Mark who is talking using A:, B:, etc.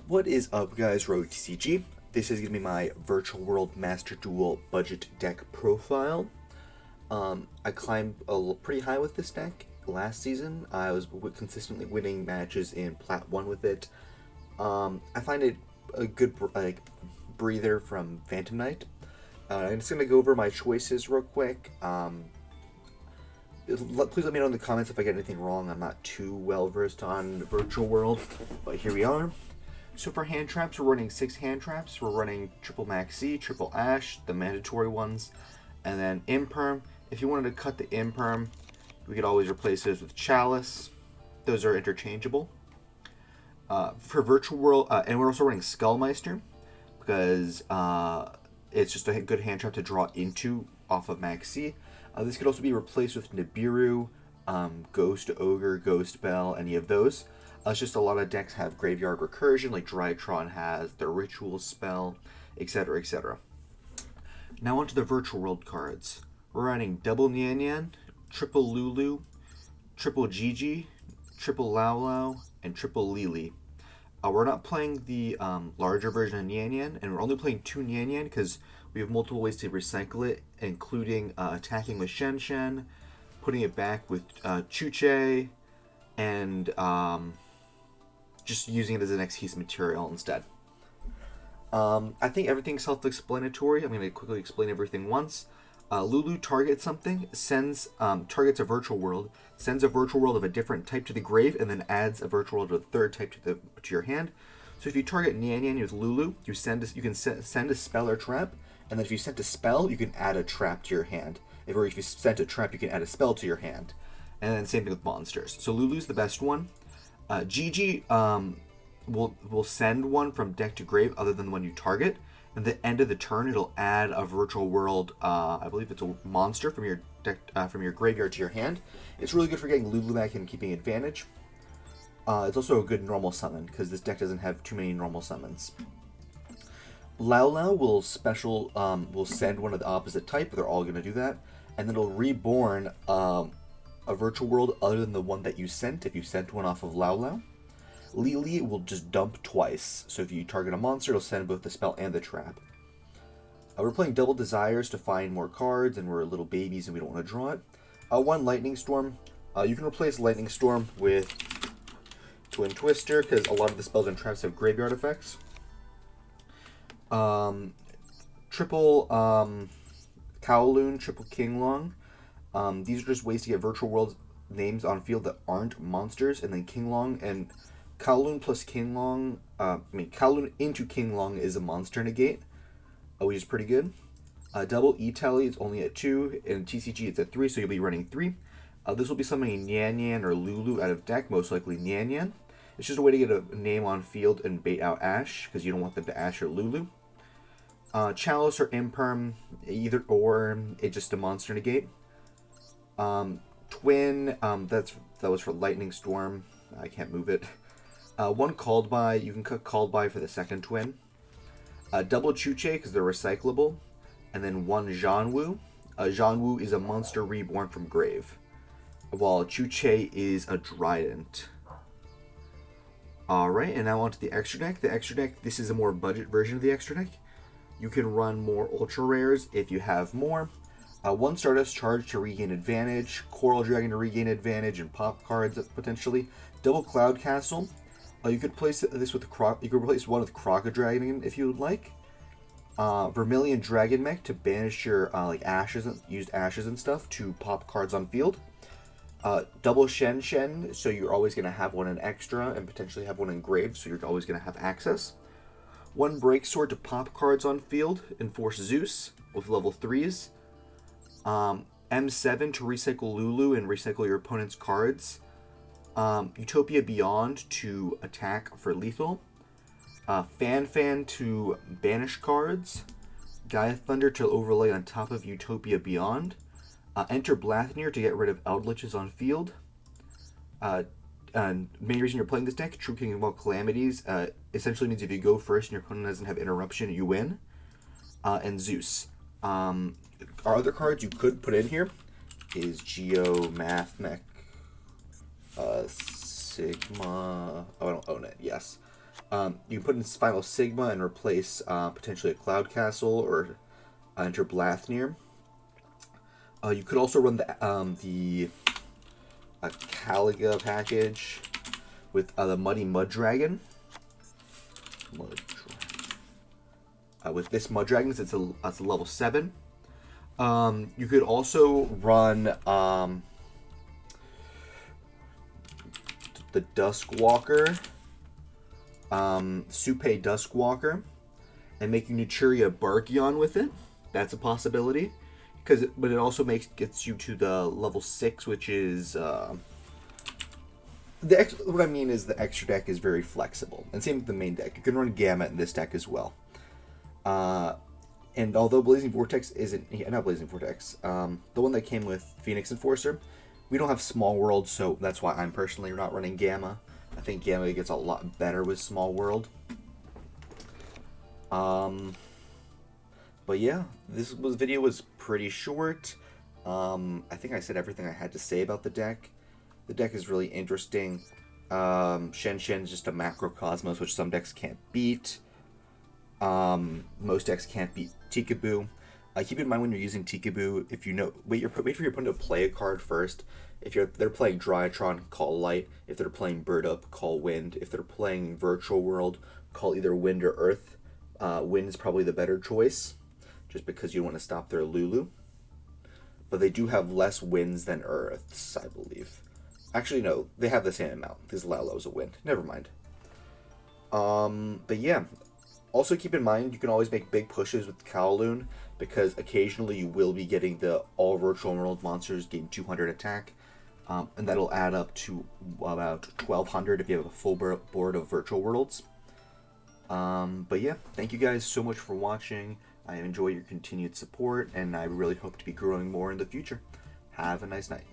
A: What is up, guys? Rogue TCG. This is going to be my Virtual World Master Duel budget deck profile. I climbed pretty high with this deck last season. I was consistently winning matches in Plat 1 with it. I find it a good breather from Phantom Knight. I'm just going to go over my choices real quick. Please let me know in the comments if I get anything wrong. I'm not too well versed on Virtual World, but here we are. So for hand traps, we're running 6 hand traps. We're running triple Maxi, triple Ash, the mandatory ones, and then Imperm. If you wanted to cut the Imperm, we could always replace those with Chalice. Those are interchangeable. For Virtual World, and we're also running Skullmeister, because it's just a good hand trap to draw into off of Maxi. This could also be replaced with Nibiru, Ghost Ogre, Ghost Bell, any of those. It's just a lot of decks have Graveyard Recursion, like Drytron has, the Ritual Spell, etc., etc. Now onto the Virtual World cards. We're running double Nian Nian, triple Lulu, triple Gigi, triple Lau Lau, and triple Lili. We're not playing the larger version of Nian Nian, and we're only playing 2 Nian Nian because we have multiple ways to recycle it, including attacking with Shen Shen, putting it back with Chuche, and just using it as an Xyz material instead. I think everything's self-explanatory. I'm going to quickly explain everything once. Lulu targets something, sends targets a virtual world, sends a virtual world of a different type to the grave, and then adds a virtual world of a third type to your hand. So if you target Nian Nian with Lulu, you can send a spell or trap, and then if you sent a spell, you can add a trap to your hand. If you sent a trap, you can add a spell to your hand. And then same thing with monsters. So Lulu's the best one. Gigi will send one from deck to grave other than the one you target. And at the end of the turn, it'll add a virtual world. I believe it's a monster from your deck, from your graveyard to your hand. It's really good for getting Lulu back and keeping advantage. It's also a good normal summon because this deck doesn't have too many normal summons. Lau Lau will send one of the opposite type. They're all going to do that, and then it'll reborn a virtual world other than the one that you sent. If you sent one off of Lau Lau, Lili will just dump twice. So if you target a monster, it'll send both the spell and the trap. We're playing Double Desires to find more cards, and we're little babies and we don't want to draw it. 1 Lightning Storm. You can replace Lightning Storm with Twin Twister because a lot of the spells and traps have graveyard effects. Triple Kowloon, triple Kinglong. These are just ways to get virtual world names on field that aren't monsters, and then Kinglong and Kowloon plus Kinglong. Kowloon into Kinglong is a monster negate, which is pretty good. Double E-Tally is only at 2, and TCG it's at 3, so you'll be running 3. This will be summoning Nian Nian or Lulu out of deck, most likely Nian Nian. It's just a way to get a name on field and bait out Ash, because you don't want them to Ash or Lulu. Chalice or Imperm, either or, it's just a monster negate. Twin, that was for Lightning Storm. I can't move it. 1 Called By, you can cut Called By for the second twin. Double Chuche, because they're recyclable. And then 1 Zhanwu. Zhanwu is a monster reborn from grave, while Chuche is a Trident. Alright, and now onto the extra deck. The extra deck, this is a more budget version of the extra deck. You can run more ultra rares if you have more. 1 Stardust Charge to regain advantage, Coral Dragon to regain advantage, and pop cards potentially. Double Cloud Castle. You could place this with you could replace one with Croco Dragon if you would like. Vermilion Dragon Mech to banish your used ashes and stuff to pop cards on field. Double Shen Shen, so you're always going to have one in extra and potentially have one in grave, so you're always going to have access. 1 Break Sword to pop cards on field and force Zeus with level 3s. M7 to recycle Lulu and recycle your opponent's cards. Utopia Beyond to attack for lethal. Fan to banish cards. Gaia Thunder to overlay on top of Utopia Beyond. Enter Blathnir to get rid of Eldritches on field. And main reason you're playing this deck, True King of All Calamities, essentially means if you go first and your opponent doesn't have interruption, you win. And Zeus. Our other cards you could put in here is Geo, Math Mech, Sigma. Oh, I don't own it. Yes. You can put in Final Sigma and replace potentially a Cloud Castle or enter Blathnir. You could also run the Caliga package with the Muddy Mud Dragon. With this Mud Dragon, it's a level 7. You could also run the Duskwalker, Supe Duskwalker, and making Nuturia Barkion with it. That's a possibility. But it also gets you to the level 6, which is what I mean is the extra deck is very flexible, and same with the main deck. You can run Gamut in this deck as well. And although Blazing Vortex isn't not Blazing Vortex, the one that came with Phoenix Enforcer, we don't have Small World, so that's why I'm personally not running Gamma. I think Gamma gets a lot better with Small World. But yeah, this video was pretty short. I think I said everything I had to say about the deck. The deck is really interesting. Shen Shen is just a macrocosmos, which some decks can't beat. Most decks can't beat Tikaboo. Keep in mind when you're using Tikaboo, if you know, wait for your opponent to play a card first. If they're playing Drytron, call Light. If they're playing Bird Up, call Wind. If they're playing Virtual World, call either Wind or Earth. Wind is probably the better choice, just because you want to stop their Lulu. But they do have less winds than Earths, I believe. Actually, no, they have the same amount, because Lalo's a wind. Never mind. But yeah. Also keep in mind, you can always make big pushes with Kowloon, because occasionally you will be getting the all Virtual World monsters gain 200 attack. And that'll add up to about 1,200 if you have a full board of Virtual Worlds. But yeah, thank you guys so much for watching. I enjoy your continued support, and I really hope to be growing more in the future. Have a nice night.